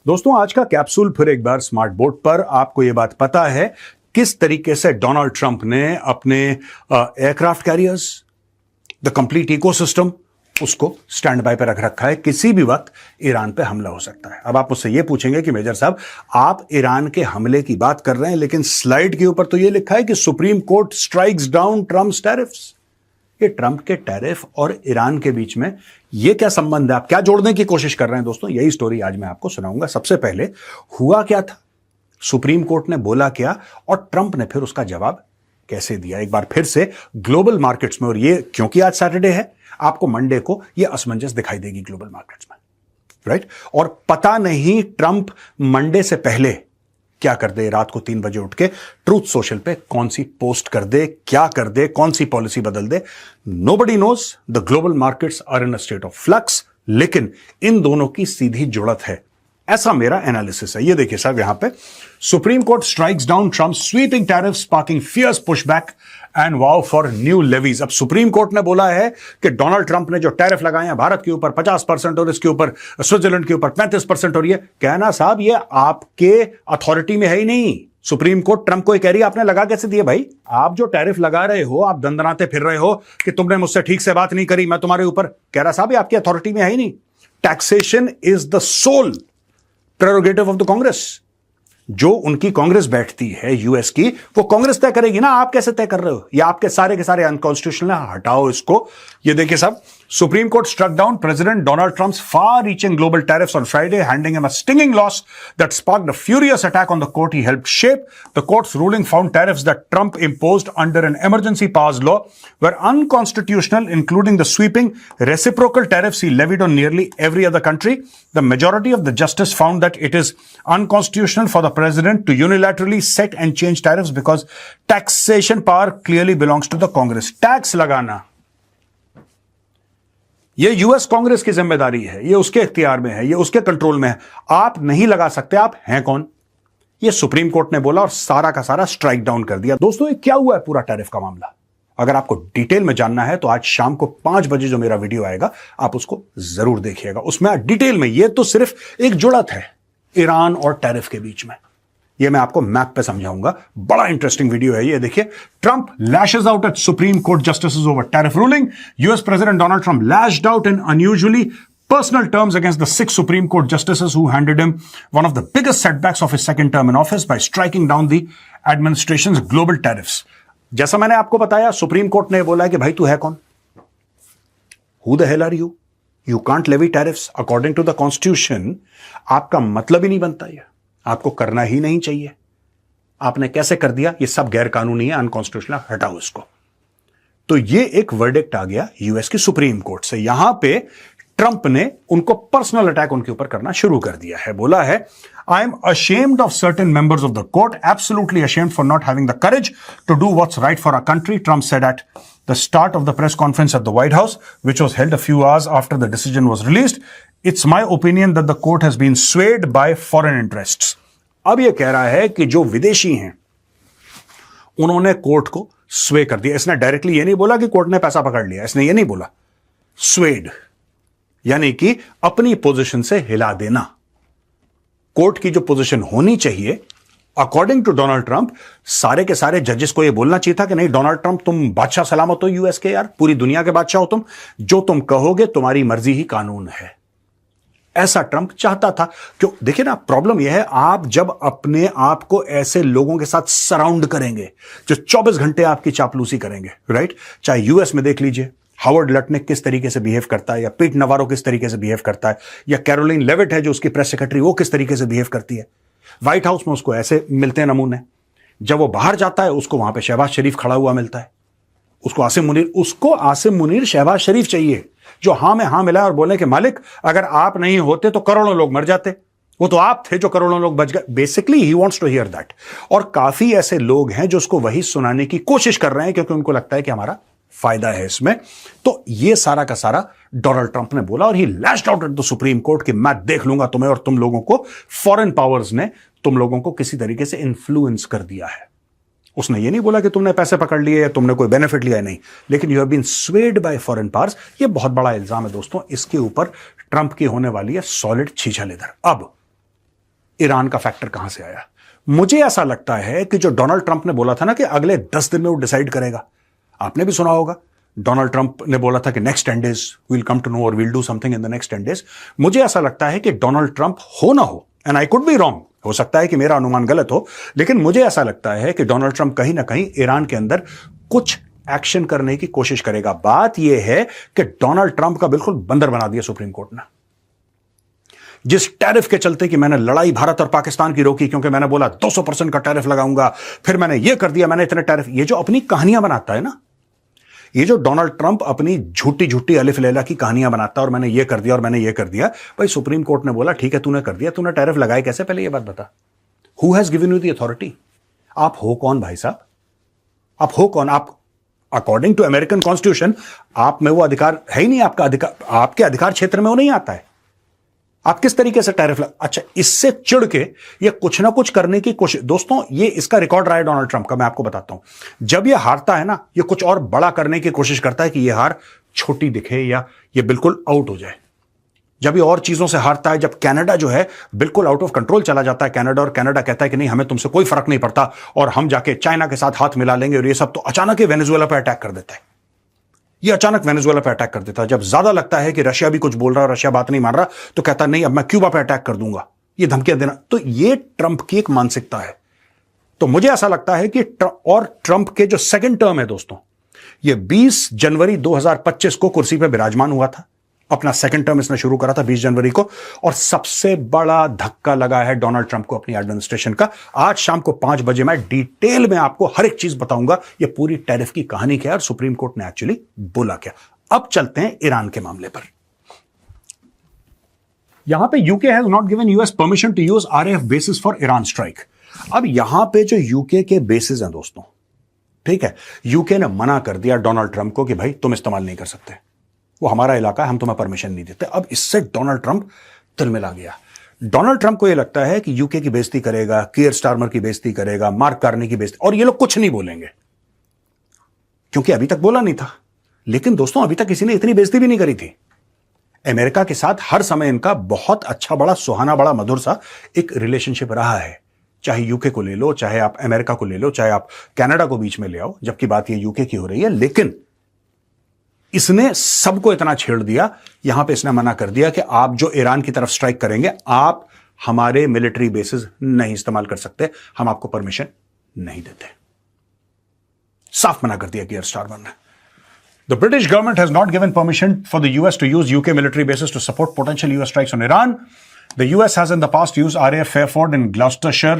दोस्तों आज का कैप्सूल फिर एक बार स्मार्ट बोर्ड पर। आपको यह बात पता है किस तरीके से डोनाल्ड ट्रंप ने अपने aircraft carriers, the complete ecosystem, उसको स्टैंड बाय पे रख रखा है। किसी भी वक्त ईरान पे हमला हो सकता है। अब आप मुझसे ये पूछेंगे कि मेजर साहब आप ईरान के हमले की बात कर रहे हैं, लेकिन स्लाइड के ऊपर तो ये लिखा है कि supreme Court strikes down Trump's tariffs. ये ट्रंप के टैरिफ और ईरान के बीच में ये क्या संबंध है? आप क्या जोड़ने की कोशिश कर रहे हैं? दोस्तों यही स्टोरी आज मैं आपको सुनाऊंगा। सबसे पहले हुआ क्या था, सुप्रीम कोर्ट ने बोला क्या और ट्रंप ने फिर उसका जवाब कैसे दिया। एक बार फिर से ग्लोबल मार्केट्स में, और ये क्योंकि आज सैटरडे है, आपको मंडे को ये असमंजस दिखाई देगी ग्लोबल मार्केट्स में, राइट? और पता नहीं ट्रंप मंडे से पहले क्या कर दे, रात को 3 बजे उठ के ट्रूथ सोशल पे कौन सी पोस्ट कर दे, क्या कर दे, कौन सी पॉलिसी बदल दे। Nobody knows. The global markets are in a state of flux, लेकिन इन दोनों की सीधी जुड़त है, ऐसा मेरा एनालिसिस है। ये देखिए साहब, यहां पे Supreme Court strikes down Trump sweeping tariffs sparking fierce pushback and vow for new levies. अब सुप्रीम कोर्ट ने बोला है कि डोनाल्ड ट्रंप ने जो टैरिफ लगाए हैं भारत के ऊपर 50% और इसके ऊपर स्विट्जरलैंड के ऊपर 35%, और ये कहना साहब ये आपके अथॉरिटी में है ही नहीं। सुप्रीम कोर्ट ट्रंप को ये कह रही है आपने लगा कैसे दिए भाई? आप जो टैरिफ लगा रहे हो, आप दंदनाते फिर रहे हो कि तुमने मुझसे ठीक से बात नहीं करी, मैं तुम्हारे ऊपर। कह रहा साहब ये आपकी अथॉरिटी में है ही नहीं। Taxation is the sole prerogative of the Congress. जो उनकी कांग्रेस बैठती है यूएस की, वो कांग्रेस तय करेगी ना, आप कैसे तय कर रहे हो? ये आपके सारे के सारे अनकॉन्स्टिट्यूशनल है, हटाओ इसको। ये देखिए साहब, Supreme Court struck down President Donald Trump's far reaching global tariffs on Friday, handing him a stinging loss that sparked a furious attack on the court he helped shape. The court's ruling found tariffs that Trump imposed under an emergency powers law were unconstitutional, including the sweeping reciprocal tariffs he levied on nearly every other country. The majority of the justice found that it is unconstitutional for the president to unilaterally set and change tariffs because taxation power clearly belongs to the Congress. Tax लगाना ये US Congress की जिम्मेदारी है, ये उसके इख्तियार में है, ये उसके कंट्रोल में है। आप नहीं लगा सकते। आप हैं कौन? ये सुप्रीम कोर्ट ने बोला और सारा का सारा स्ट्राइक डाउन कर दिया। दोस्तों ये क्या हुआ है पूरा टैरिफ का मामला? अगर आपको डिटेल में जानना है तो आज शाम को 5 बजे जो मेरा वीडियो आएगा आप उसको जरूर देखिएगा। उसमें डिटेल में, ये तो सिर्फ एक जुड़त है ईरान और टैरिफ के बीच में, ये मैं आपको मैप पे समझाऊंगा। बड़ा इंटरेस्टिंग वीडियो है ये। देखिए, Trump lashes out at supreme court justices over tariff ruling. US president Donald Trump lashed out in unusually personal terms against the 6 Supreme Court justices who handed him one of the biggest setbacks of his second term in office by striking down the administration's global tariffs. जैसा मैंने आपको बताया, supreme Court ने बोला कि भाई तू है कौन? Who the hell are you? You can't levy tariffs according to the constitution. आपका मतलब ही नहीं बनता, ये आपको करना ही नहीं चाहिए। आपने कैसे कर दिया? ये सब गैर कानूनी है, अनकॉन्स्टिट्यूशनल, हटाओ इसको। तो ये एक वर्डिक्ट आ गया यूएस की सुप्रीम कोर्ट से। यहां पे ट्रंप ने उनको पर्सनल अटैक उनके ऊपर करना शुरू कर दिया है। बोला है, I am ashamed of certain members of the court, absolutely ashamed for not having the courage to do what's right for our country, Trump said at the start of the press conference at the White House, which was held a few hours after the decision was released. It's my opinion that the court has been swayed by foreign interests. अब ये कह रहा है कि जो विदेशी हैं उन्होंने कोर्ट को स्वे कर दिया। इसने डायरेक्टली ये नहीं बोला कि कोर्ट ने पैसा पकड़ लिया, इसने ये नहीं बोला। स्वेड यानी कि अपनी पोजीशन से हिला देना। कोर्ट की जो पोजीशन होनी चाहिए अकॉर्डिंग टू डोनाल्ड ट्रंप, सारे के सारे जजेस को यह बोलना चाहिए था कि नहीं डोनाल्ड ट्रंप तुम बादशाह सलामत हो यूएस के, यार पूरी दुनिया के बादशाह हो तुम, जो तुम कहोगे तुम्हारी मर्जी ही कानून है। ऐसा ट्रंप चाहता था। क्यों? देखिए ना, प्रॉब्लम यह है, आप जब अपने आप को ऐसे लोगों के साथ सराउंड करेंगे जो 24 घंटे आपकी चापलूसी करेंगे, राइट? चाहे यूएस में देख लीजिए हावर्ड लटनिक किस तरीके से बिहेव करता है, या पीट नवारो किस तरीके से बिहेव करता है, या कैरोलिन लेविट है जो उसकी प्रेस सेक्रेटरी, वो किस तरीके से बिहेव करती है। व्हाइट हाउस में उसको ऐसे मिलते हैं नमूने, जब वो बाहर जाता है उसको वहां पे शहबाज शरीफ खड़ा हुआ मिलता है, उसको आसिम मुनीर शहबाज शरीफ चाहिए जो हां में हां मिलाए और बोले कि मालिक अगर आप नहीं होते तो करोड़ों लोग मर जाते, वो तो आप थे जो करोड़ों लोग बच गए। Basically he wants to hear that. और काफी ऐसे लोग हैं जो उसको वही सुनाने की कोशिश कर रहे हैं क्योंकि उनको लगता है कि हमारा फायदा है इसमें। तो ये सारा का सारा डोनाल्ड ट्रंप ने बोला और he lashed out at the supreme court कि मैं देख लूंगा तुम्हें और तुम लोगों को, फॉरेन पावर्स ने तुम लोगों को किसी तरीके से इन्फ्लुएंस कर दिया है। उसने ये नहीं बोला कि तुमने पैसे पकड़ लिए या तुमने कोई बेनिफिट लिया, नहीं, लेकिन you have been swayed by foreign powers. ये बहुत बड़ा इल्जाम है दोस्तों, इसके ऊपर ट्रंप की होने वाली है सॉलिड छीछल इधर। अब ईरान का फैक्टर कहां से आया? मुझे ऐसा लगता है कि जो डोनाल्ड ट्रंप ने बोला था ना कि अगले 10 दिन में वो डिसाइड करेगा, आपने भी सुना होगा, डोनाल्ड ट्रंप ने बोला था कि next 10 days will come to know और will do something in the next 10 days. मुझे ऐसा लगता है कि डोनाल्ड ट्रंप हो ना हो, and I could be wrong, हो सकता है कि मेरा अनुमान गलत हो, लेकिन मुझे ऐसा लगता है कि डोनाल्ड ट्रंप कहीं ना कहीं ईरान के अंदर कुछ एक्शन करने की कोशिश करेगा। बात यह है कि डोनाल्ड ट्रंप का बिल्कुल बंदर बना दिया सुप्रीम कोर्ट ने। जिस टैरिफ के चलते कि मैंने लड़ाई भारत और पाकिस्तान की रोकी क्योंकि मैंने बोला 200% का टैरिफ लगाऊंगा, फिर मैंने ये कर दिया, मैंने इतने टैरिफ, ये जो अपनी कहानियां बनाता है ना, ये जो डोनाल्ड ट्रंप अपनी झूठी झूठी अलिफ लैला की कहानियां बनाता है और मैंने ये कर दिया और मैंने ये कर दिया, भाई सुप्रीम कोर्ट ने बोला ठीक है तूने कर दिया, तूने टैरिफ लगाए कैसे, पहले ये बात बता, who has given you the authority? आप हो कौन भाई साहब? आप हो कौन? आप अकॉर्डिंग टू अमेरिकन कॉन्स्टिट्यूशन आप में वो अधिकार है ही नहीं, आपका अधिकार, आपके अधिकार क्षेत्र में वो नहीं आता है। आप किस तरीके से टैरिफ अच्छा, इससे चिढ़ के ये कुछ ना कुछ करने की कोशिश, दोस्तों ये इसका रिकॉर्ड रहा है डोनाल्ड ट्रंप का, मैं आपको बताता हूं। जब ये हारता है ना, ये कुछ और बड़ा करने की कोशिश करता है कि ये हार छोटी दिखे या ये बिल्कुल आउट हो जाए। जब ये और चीजों से हारता है, जब कनाडा जो है बिल्कुल आउट ऑफ कंट्रोल चला जाता है कनाडा, और कनाडा कहता है कि नहीं हमें तुमसे कोई फर्क नहीं पड़ता और हम जाके चाइना के साथ हाथ मिला लेंगे और ये सब, तो अचानक ये वेनेजुएला पर अटैक कर देता है। ये अचानक वेनेजुएला पे अटैक कर देता है। जब ज्यादा लगता है कि रशिया भी कुछ बोल रहा है, रशिया बात नहीं मान रहा, तो कहता नहीं अब मैं क्यूबा पे अटैक कर दूंगा, ये धमकियां देना। तो ये ट्रंप की एक मानसिकता है। तो मुझे ऐसा लगता है कि ट्रंप के जो सेकंड टर्म है दोस्तों, ये 20 जनवरी 2025 को कुर्सी पे विराजमान हुआ था, अपना सेकंड टर्म इसने शुरू करा था 20 जनवरी को, और सबसे बड़ा धक्का लगा है डोनाल्ड ट्रंप को अपनी एडमिनिस्ट्रेशन का। आज शाम को 5 बजे मैं डिटेल में आपको हर एक चीज बताऊंगा, ये पूरी टैरिफ की कहानी क्या है और सुप्रीम कोर्ट ने एक्चुअली बोला क्या। अब चलते हैं ईरान के मामले पर। यहां पे UK has not given US permission to use RF bases for Iran strike. अब यहां पे जो यूके के बेसिस हैं दोस्तों, ठीक है, यूके ने मना कर दिया डोनाल्ड ट्रंप को कि भाई तुम इस्तेमाल नहीं कर सकते, वो हमारा इलाका है, हम तुम्हें परमिशन नहीं देते। अब इससे डोनाल्ड ट्रंप तिलमिला गया। डोनाल्ड ट्रंप को यह लगता है कि यूके की बेइज्जती करेगा, कियर स्टारमर की बेइज्जती करेगा, मार्क कार्नी की बेइज्जती, और ये लोग कुछ नहीं बोलेंगे क्योंकि अभी तक बोला नहीं था। लेकिन दोस्तों अभी तक किसी ने इतनी बेइज्जती भी नहीं करी थी। अमेरिका के साथ हर समय इनका बहुत अच्छा, बड़ा सुहाना, बड़ा मधुर सा एक रिलेशनशिप रहा है। चाहे यूके को ले लो, चाहे आप अमेरिका को ले लो, चाहे आप कनाडा को बीच में ले आओ, जबकि बात ये यूके की हो रही है। लेकिन इसने सबको इतना छेड़ दिया, यहां पे इसने मना कर दिया कि आप जो ईरान की तरफ स्ट्राइक करेंगे, आप हमारे मिलिट्री बेसिस नहीं इस्तेमाल कर सकते, हम आपको परमिशन नहीं देते। साफ मना कर दिया कियर स्टारमर ने। The British government has not given permission for the US to use UK military bases to support potential US strikes on Iran. The US has in the past used RAF Fairford in Gloucestershire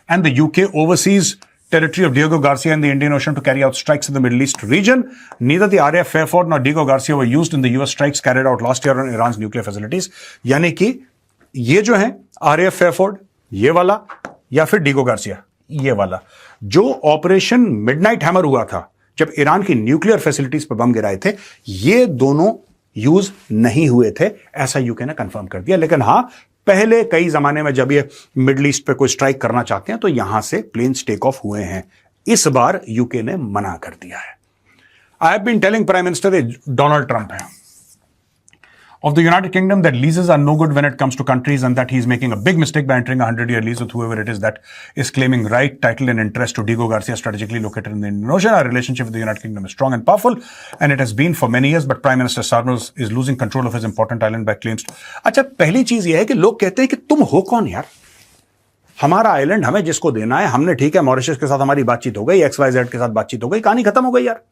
and the UK overseas territory of Diego Garcia in the Indian Ocean to carry out strikes in the Middle East region. Neither the RAF Fairford nor Diego Garcia were used in the US strikes carried out last year on Iran's nuclear facilities. यानी कि ये जो है RAF Fairford, ये वाला, या फिर Diego Garcia, ये वाला, जो ऑपरेशन मिडनाइट हैमर हुआ था जब ईरान की न्यूक्लियर फैसिलिटीज पर बम गिराए थे, ये दोनों यूज नहीं हुए थे, ऐसा यूके ने कंफर्म कर दिया। लेकिन हां, पहले कई जमाने में जब ये मिडल ईस्ट पे कोई स्ट्राइक करना चाहते हैं तो यहां से प्लेन्स टेक ऑफ हुए हैं। इस बार यूके ने मना कर दिया है। I have been telling Prime Minister Donald Trump है of the United Kingdom that leases are no good when it comes to countries and that he's making a big mistake by entering a 100-year lease with whoever it is that is claiming right, title and interest to Diego Garcia strategically located in the Indian Ocean. Our relationship with the United Kingdom is strong and powerful and it has been for many years, but Prime Minister Sarnoz is losing control of his important island by claims. अच्छा, पहली चीज ये है कि लोग कहते हैं कि तुम हो कौन यार, हमारा आइलैंड हमें जिसको देना है, हमने ठीक है मॉरिशस के साथ हमारी बातचीत हो गई, XYZ के साथ बातचीत हो गई, कहानी खत्म हो गई यार।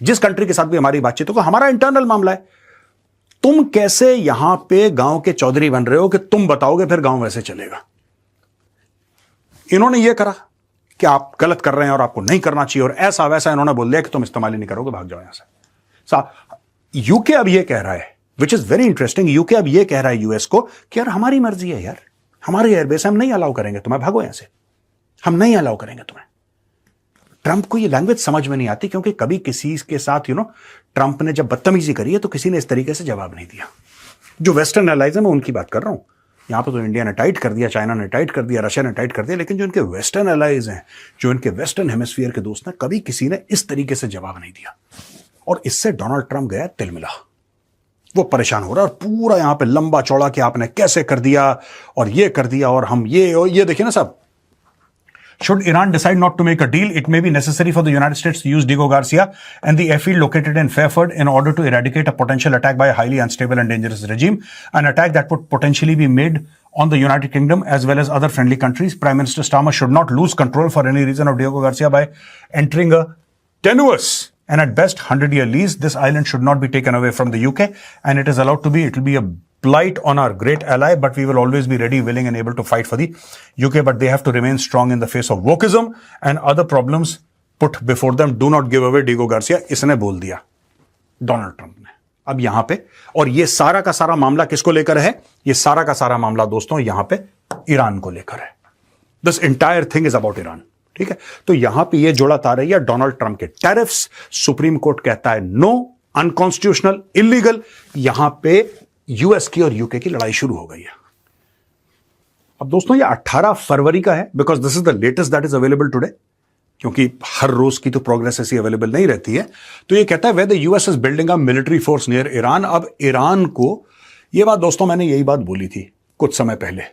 जिस कंट्री के साथ भी हमारी बातचीत होगा, हमारा इंटरनल मामला है। तुम कैसे यहां पे गांव के चौधरी बन रहे हो कि तुम बताओगे फिर गांव वैसे चलेगा। इन्होंने ये करा कि आप गलत कर रहे हैं और आपको नहीं करना चाहिए, और ऐसा वैसा इन्होंने बोल दिया कि तुम इस्तेमाल ही नहीं करोगे, भाग जाओ यहां से। यूके अब ये कह रहा है, which is very interesting, UK अब ये कह रहा है यूएस को कि यार हमारी मर्जी है यार, हमारी एयरबेस हम नहीं अलाउ करेंगे तुम्हें, भागो यहां से, हम नहीं अलाउ करेंगे तुम्हें। ट्रंप को ये लैंग्वेज समझ में नहीं आती, क्योंकि कभी किसी के साथ ट्रंप ने जब बदतमीजी करी है तो किसी ने इस तरीके से जवाब नहीं दिया। जो वेस्टर्न एलाइज है मैं उनकी बात कर रहा हूं। यहां पर तो इंडिया ने टाइट कर दिया, चाइना ने टाइट कर दिया, रशिया ने टाइट कर दिया, लेकिन जो इनके वेस्टर्न एलाइज हैं, जो इनके वेस्टर्न हेमिस्फीयर के दोस्त हैं, कभी किसी ने इस तरीके से जवाब नहीं दिया। और इससे डोनाल्ड ट्रंप गया तिलमिला। वो परेशान हो रहा है और पूरा यहां पे लंबा चौड़ा कि आपने कैसे कर दिया और ये कर दिया और हम ये देखिए ना साहब. Should Iran decide not to make a deal, it may be necessary for the United States to use Diego Garcia and the airfield located in Fairford in order to eradicate a potential attack by a highly unstable and dangerous regime, an attack that would potentially be made on the United Kingdom as well as other friendly countries. Prime Minister Starmer should not lose control for any reason of Diego Garcia by entering a tenuous and at best 100-year lease. This island should not be taken away from the UK, and it is allowed to be. It will be a blight on our great ally, but we will always be ready, willing and able to fight for the UK, but they have to remain strong in the face of wokeism and other problems put before them. Do not give away Diego Garcia. इसने बोल दिया Donald Trump ने. अब यहां पे, और ये सारा का सारा मामला किसको लेकर है? ये सारा का सारा मामला दोस्तों यहां पे ईरान को लेकर है. This entire thing is about Iran. ठीक है, तो यहां पे ये जोड़ा तार रही है डोनाल्ड ट्रंप के टैरिफ्स. सुप्रीम कोर्ट कहता है नो, अनकॉन्स्टिट्यूशनल, इलीगल. यहां पे यूएस की और यूके की लड़ाई शुरू हो गई है. अब दोस्तों ये 18 फरवरी का है, because this is the latest that is available today, क्योंकि हर रोज की तो प्रोग्रेस ऐसी अवेलेबल नहीं रहती है. तो ये कहता है where the US is building a military force near Iran. अब ईरान को, ये बात दोस्तों मैंने यही बात बोली थी कुछ समय पहले,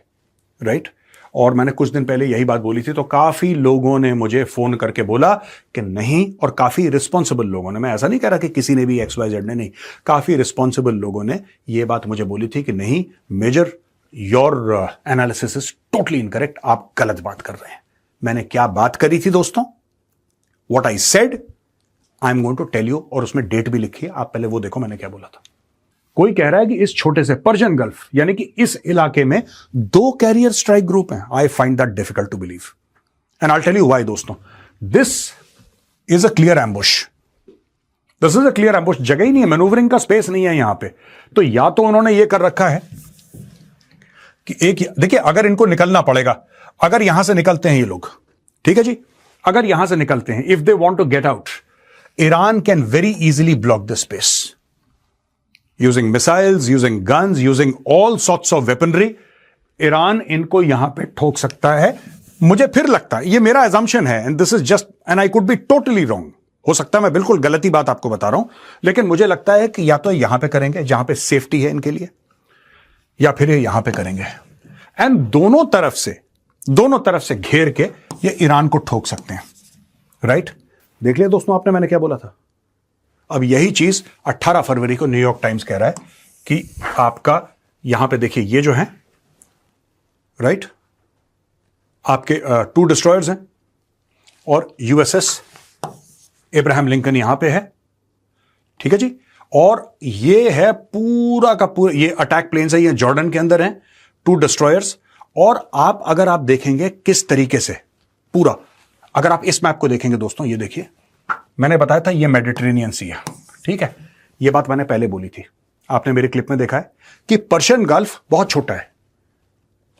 राइट? और मैंने कुछ दिन पहले यही बात बोली थी, तो काफी लोगों ने मुझे फोन करके बोला कि नहीं, और काफी रिस्पॉन्सिबल लोगों ने, मैं ऐसा नहीं कह रहा कि किसी ने भी XYZ ने, नहीं, काफी रिस्पॉन्सिबल लोगों ने ये बात मुझे बोली थी कि नहीं major, your analysis is totally incorrect, आप गलत बात कर रहे हैं. मैंने क्या बात करी थी दोस्तों? What I said I am going to tell you, और उसमें डेट भी लिखी है, आप पहले वो देखो मैंने क्या बोला था. कोई कह रहा है कि इस छोटे से पर्शियन गल्फ, यानी कि इस इलाके में 2 कैरियर स्ट्राइक ग्रुप हैं. I find that difficult to believe, and I will tell you why दोस्तों. This is a clear ambush. This is a clear ambush. जगह ही नहीं है, मैनूवरिंग का स्पेस नहीं है यहां पे. तो या तो उन्होंने ये कर रखा है कि एक, देखिए अगर इनको निकलना पड़ेगा, अगर यहां से निकलते हैं ये लोग, ठीक है जी, अगर यहां से निकलते हैं, if they want to get out, Iran can very easily block the space using missiles, using guns, using all sorts of weaponry. Iran इनको यहां पे ठोक सकता है. मुझे फिर लगता है, ये मेरा assumption है, and this is just, and I could be totally wrong. हो सकता है मैं बिल्कुल गलती बात आपको बता रहा हूं, लेकिन मुझे लगता है कि या तो यहां पे करेंगे जहां पे सेफ्टी है इनके लिए, या फिर ये यहां पे करेंगे, एंड दोनों तरफ से घेर के ये ईरान को ठोक सकते हैं. राइट? देख लिया दोस्तों आपने मैंने क्या बोला था. अब यही चीज 18 फरवरी को न्यूयॉर्क टाइम्स कह रहा है कि आपका यहां पे देखिए ये जो है, राइट, आपके 2 डिस्ट्रॉयर्स हैं और USS एब्राहम लिंकन यहां पे है. ठीक है जी, और ये है पूरा का पूरा, ये अटैक प्लेन्स है, ये जॉर्डन के अंदर हैं, 2 डिस्ट्रॉयर्स. और अगर आप देखेंगे किस तरीके से पूरा, अगर आप इस मैप को देखेंगे दोस्तों, ये देखिए, मैंने बताया था ये मेडिटेरेनियन सी है. ठीक है, ये बात मैंने पहले बोली थी, आपने मेरे क्लिप में देखा है कि पर्शियन गल्फ बहुत छोटा है.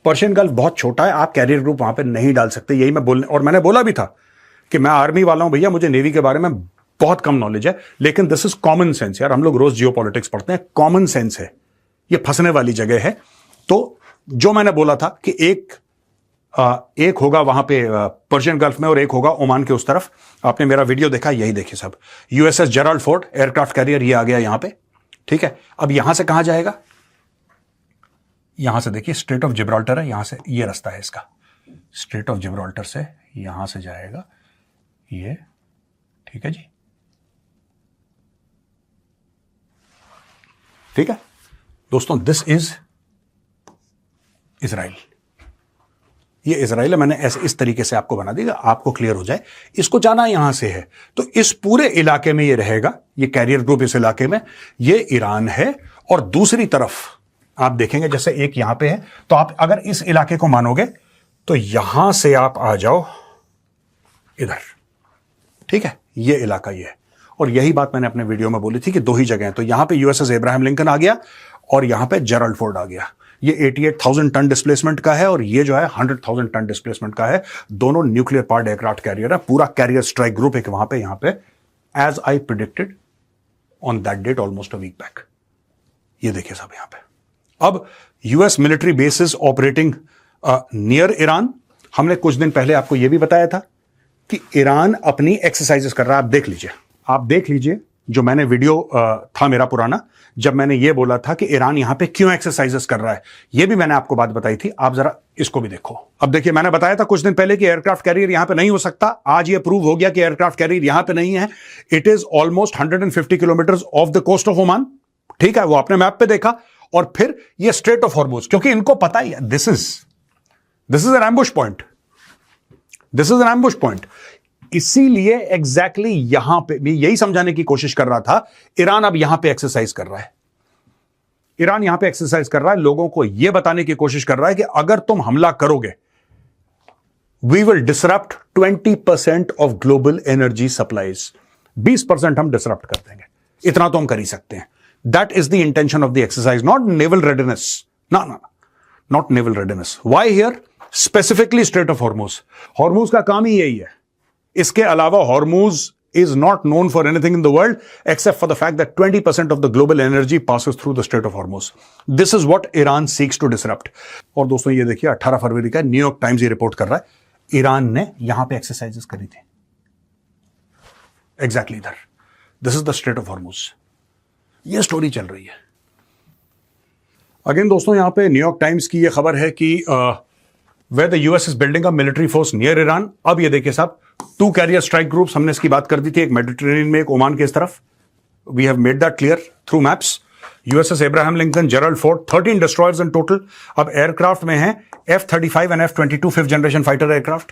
पर्शियन गल्फ बहुत छोटा है, आप कैरियर ग्रुप वहां पे नहीं डाल सकते. यही मैं बोलने, और मैंने बोला भी था कि मैं आर्मी वाला हूं भैया, मुझे नेवी के बारे में बहुत कम नॉलेज है, लेकिन दिस इज कॉमन सेंस यार. हम लोग रोज जियोपॉलिटिक्स पढ़ते हैं, कॉमन सेंस है, ये फंसने वाली जगह है. तो जो मैंने बोला था कि एक होगा वहां पे पर्शियन गल्फ में और एक होगा ओमान के उस तरफ, आपने मेरा वीडियो देखा, यही देखिए सब. USS Gerald Ford aircraft carrier ये आ गया यहां पे. ठीक है, अब यहां से कहां जाएगा? यहां से देखिए स्ट्रेट ऑफ जिब्राल्टर है, यहां से ये रास्ता है इसका, स्ट्रेट ऑफ जिब्राल्टर से यहां से जाएगा ये. ठीक है जी, ठीक है दोस्तों, दिस इज इजराइल. ये इजराइल है, मैंने ऐसे इस तरीके से आपको बना दिया, आपको क्लियर हो जाए. इसको जाना यहां से है, तो इस पूरे इलाके में ये रहेगा, ये कैरियर ग्रुप इस इलाके में, ये ईरान है. और दूसरी तरफ आप देखेंगे जैसे एक यहां पे है, तो आप अगर इस इलाके को मानोगे तो यहां से आप आ जाओ इधर. ठीक है, ये इलाका ये है. और यही बात मैंने अपने वीडियो में बोली थी कि 2 ही जगह हैं. तो यहां पे USS एब्राहम लिंकन आ गया और यहां पे जेराल्ड फोर्ड आ गया. ये 88,000 टन डिस्प्लेसमेंट का है और ये जो है 100,000 टन डिस्प्लेसमेंट का है. दोनों न्यूक्लियर पावर्ड एयरक्राफ्ट कैरियर है. पूरा कैरियर स्ट्राइक ग्रुप एक वहां पे, यहां पे, as I predicted on that date almost a week back. ये देखिए साहब यहां पे. अब US military bases operating near Iran. हमने कुछ दिन पहले आपको यह भी बताया था कि ईरान अपनी एक्सरसाइजेस कर रहा है. आप देख लीजिए जो मैंने वीडियो था मेरा पुराना, जब मैंने ये बोला था कि ईरान यहां पे क्यों एक्सरसाइजेस कर रहा है, ये भी मैंने आपको बात बताई थी। आप जरा इसको भी देखो। अब देखिए, मैंने बताया था कुछ दिन पहले कि एयरक्राफ्ट कैरियर यहां पे नहीं हो सकता। आज ये प्रूव हो गया कि एयरक्राफ्ट कैरियर यहां पे नहीं है। It is almost 150 kilometre off the coast of Oman. ठीक है, वो आपने मैप पे देखा। और फिर ये स्ट्रेट ऑफ हॉर्मुज, क्योंकि इनको पता ही है this is an ambush point, this is an ambush point. इसीलिए एग्जैक्टली यहां पे मैं यही समझाने की कोशिश कर रहा था, ईरान अब यहां पे एक्सरसाइज कर रहा है। ईरान यहां पे एक्सरसाइज कर रहा है, लोगों को यह बताने की कोशिश कर रहा है कि अगर तुम हमला करोगे, we will disrupt 20% of global energy supplies. 20% हम डिसरप्ट कर देंगे। इतना तो हम कर ही सकते हैं। That is the intention of the exercise, not naval readiness. ना, not naval readiness. Why here? Specifically strait of Hormuz. Hormuz का काम ही यही है। इसके अलावा Hormuz is not known for anything in the world except for the fact that 20% of the global energy passes through the Strait of Hormuz. This is what Iran seeks to disrupt. और दोस्तों ये देखिए 18 फरवरी का New York times ये report कर रहा है, Iran ने यहां पे एक्सरसाइजेस करी थी एग्जैक्टली इधर। This is the straight of Hormuz. ये स्टोरी चल रही है। अगेन दोस्तों, यहां पे न्यूयॉर्क टाइम्स की ये खबर है कि where the US is building a military force near Iran। अब ये देखिए साहब, 2 कैरियर स्ट्राइक ग्रुप्स, हमने इसकी बात कर दी थी, एक मेडिटेरेनियन में, एक ओमान के इस तरफ। We have made that clear through maps. USS Abraham Lincoln, Gerald Ford, 13 destroyers in total. अब एयरक्राफ्ट में है F-35 and F-22 5th generation fighter aircraft,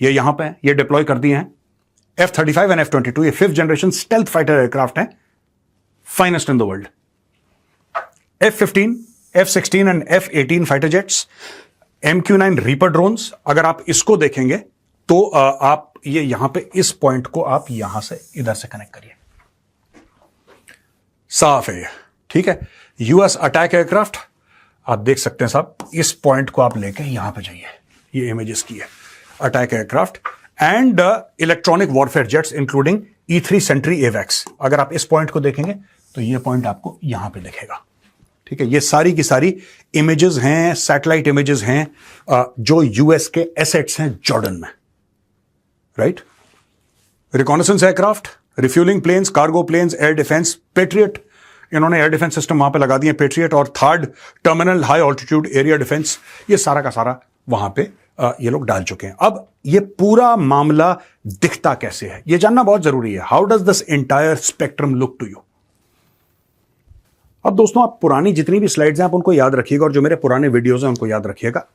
ये यहां पे है, ये डिप्लॉय कर दिए हैं। F-35 एंड F-22 ये 5th generation stealth fighter aircraft है, finest in the world. F-15, F-16 and F-18 fighter jets, MQ-9 reaper drones. अगर आप इसको देखेंगे तो आप ये यहां पे इस पॉइंट को आप यहां से इधर से कनेक्ट करिए, साफ है ये। ठीक है, यूएस अटैक एयरक्राफ्ट आप देख सकते हैं साहब, इस पॉइंट को आप लेके यहां पे जाइए, ये इमेजेस की है attack aircraft and electronic warfare jets including E-3 sentry एवैक्स। अगर आप इस पॉइंट को देखेंगे तो ये पॉइंट आपको यहां पे दिखेगा। ठीक है, ये सारी की सारी इमेजेस हैं, सैटेलाइट इमेजेस हैं जो यूएस के एसेट्स हैं जॉर्डन में, right. Reconnaissance aircraft, refuelling planes, cargo planes, air defence, Patriot, इन्होंने एयर डिफेंस सिस्टम वहां पे लगा दिए, पेट्रियट। और third terminal high altitude area defence, ये सारा का सारा वहां पे ये लोग डाल चुके हैं। अब ये पूरा मामला दिखता कैसे है, ये जानना बहुत जरूरी है। How does this entire spectrum look to you? अब दोस्तों, आप पुरानी जितनी भी स्लाइड्स हैं आप उनको याद रखिएगा, और जो मेरे पुराने वीडियोस हैं उनको याद रखिएगा।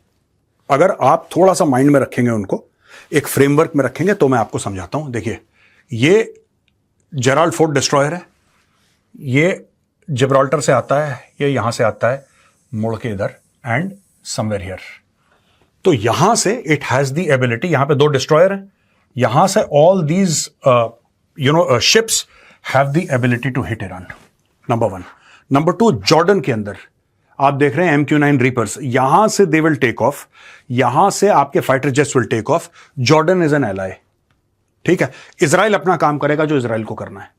अगर आप थोड़ा सा माइंड में रखेंगे, उनको एक फ्रेमवर्क में रखेंगे, तो मैं आपको समझाता हूं। देखिए, ये जेराल्ड फोर्ड डिस्ट्रॉयर है, ये जिब्राल्टर से आता है, ये यहां से आता है मुड़ के इधर एंड समवेयर हियर। तो यहां से इट हैज द एबिलिटी, यहां पे 2 डिस्ट्रॉयर हैं, यहां से all these ships have the ability to hit Iran, number 1। Number 2, Jordan के अंदर आप देख रहे हैं MQ-9 रीपर्स, यहां से दे विल टेक ऑफ, यहां से आपके fighter jets will take off. Jordan is an ally. ठीक है, इजराइल अपना काम करेगा जो इजराइल को करना है,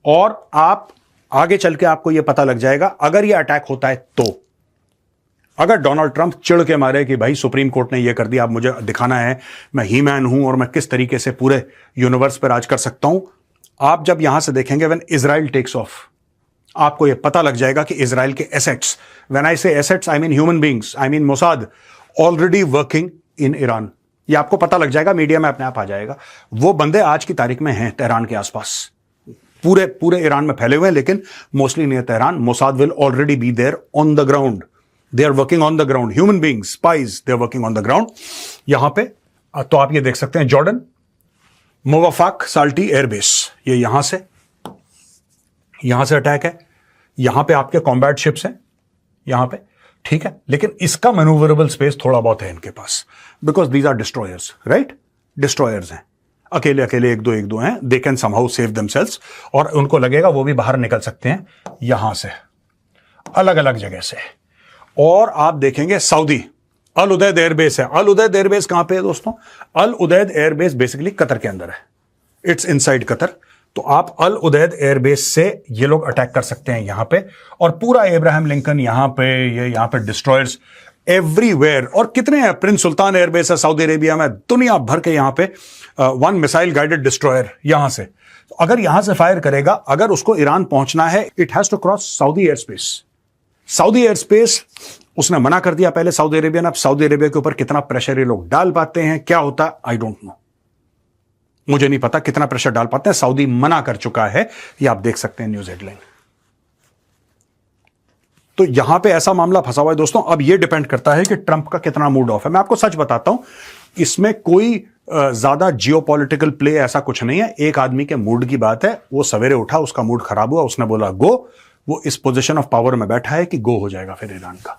और आप आगे चल के आपको यह पता लग जाएगा अगर यह अटैक होता है तो। अगर डोनाल्ड ट्रंप चिढ़ के मारे कि भाई सुप्रीम कोर्ट ने यह कर दिया, अब मुझे दिखाना है मैं ही मैन हूं और मैं किस तरीके से पूरे यूनिवर्स पर राज कर सकता हूं, आप जब यहां से देखेंगे व्हेन इजराइल टेक्स ऑफ, आपको यह पता लग जाएगा कि इजराइल के एसेट्स, व्हेन आई से assets I mean human beings, I mean Mossad already working in Iran. ये आपको पता लग जाएगा, मीडिया में अपने आप आ जाएगा। वो बंदे आज की तारीख में हैं तेहरान के आसपास, पूरे ईरान में फैले हुए हैं, लेकिन mostly near Tehran. Mossad will already be there on the ground, they are working on the ground, human beings, spies, they are working on the ground यहां पे। तो आप ये देख सकते हैं जॉर्डन, मोवाफाक साल्टी एयरबेस, ये यहां से अटैक है, यहां पे आपके कॉम्बैट शिप्स हैं यहां पे। ठीक है, लेकिन इसका मैनूवरेबल स्पेस थोड़ा बहुत है इनके पास, because these are destroyers, right. Destroyers हैं, अकेले एक दो हैं, they can somehow save themselves, और उनको लगेगा वो भी बाहर निकल सकते हैं यहां से, अलग अलग जगह से। और आप देखेंगे सऊदी अल उदैद एयरबेस है। अल उदैद एयरबेस कहां पे है दोस्तों? अल उदैद एयरबेस बेसिकली कतर के अंदर है, इट्स इनसाइड कतर। तो आप अल उदैद एयरबेस से ये लोग अटैक कर सकते हैं यहां पे, और पूरा एब्राहम लिंकन यहां पे, ये यहां पे डिस्ट्रॉयर्स एवरीवेयर। और कितने हैं? प्रिंस सुल्तान एयरबेस है सऊदी अरेबिया में, दुनिया भर के यहां पे 1 मिसाइल गाइडेड डिस्ट्रॉयर यहां से। तो अगर यहां से फायर करेगा, अगर उसको ईरान पहुंचना है, it has to cross Saudi air space. Saudi air space उसने मना कर दिया पहले सऊदी अरेबिया ने। अब सऊदी अरेबिया के ऊपर कितना प्रेशर ये लोग डाल पाते हैं, क्या होता है, आई डोंट नो, मुझे नहीं पता कितना प्रेशर डाल पाते हैं। सऊदी मना कर चुका है, ये आप देख सकते हैं न्यूज हेडलाइन। तो यहां पे ऐसा मामला फंसा हुआ है दोस्तों। अब ये डिपेंड करता है कि ट्रंप का कितना मूड ऑफ है। मैं आपको सच बताता हूं, इसमें कोई ज्यादा जियोपॉलिटिकल प्ले ऐसा कुछ नहीं है। एक आदमी के मूड की बात है, वो सवेरे उठा, उसका मूड खराब हुआ, उसने बोला गो, वो इस पोजीशन ऑफ पावर में बैठा है कि गो हो जाएगा फिर ईरान का।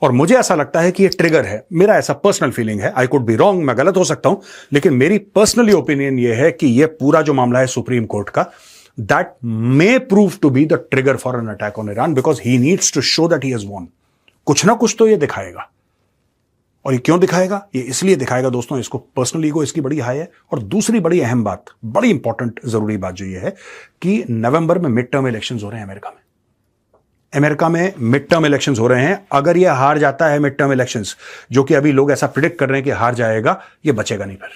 और मुझे ऐसा लगता है कि ये ट्रिगर है, मेरा ऐसा पर्सनल फीलिंग है, आई कुड बी रॉन्ग, मैं गलत हो सकता हूं, लेकिन मेरी पर्सनली ओपिनियन ये है कि ये पूरा जो मामला है सुप्रीम कोर्ट का, that may prove to be the trigger for an attack on Iran, because he needs to show that he has won. कुछ ना कुछ तो ये दिखाएगा। और ये क्यों दिखाएगा? ये इसलिए दिखाएगा दोस्तों, इसको पर्सनल ईगो इसकी बड़ी हाई है। और दूसरी बड़ी अहम बात, बड़ी इंपॉर्टेंट जरूरी बात जो ये है कि नवंबर में मिड टर्म इलेक्शंस हो रहे हैं अमेरिका में। अमेरिका में मिड टर्म इलेक्शंस हो रहे हैं। अगर ये हार जाता है मिड टर्म इलेक्शंस, जो कि अभी लोग ऐसा प्रिडिक्ट कर रहे हैं कि हार जाएगा, ये बचेगा नहीं, फिर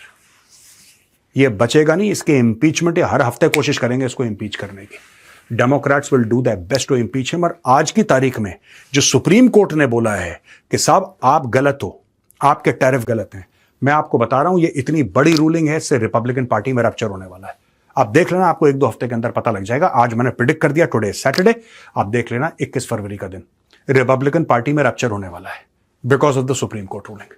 ये बचेगा नहीं। इसके इंपीचमेंट, हर हफ्ते कोशिश करेंगे इसको इंपीच करने की। Democrats will do their best to impeach him. और आज की तारीख में जो सुप्रीम कोर्ट ने बोला है कि साहब आप गलत हो, आपके टैरिफ गलत हैं, मैं आपको बता रहा हूं, ये इतनी बड़ी रूलिंग है, इससे रिपब्लिकन पार्टी में रप्चर होने वाला है। आप देख लेना, आपको 1-2 हफ्ते के अंदर पता लग जाएगा। आज मैंने प्रिडिक्ट कर दिया, टुडे सैटरडे, आप देख लेना 21 फरवरी का दिन रिपब्लिकन पार्टी में रप्चर होने वाला है because of the supreme court ruling.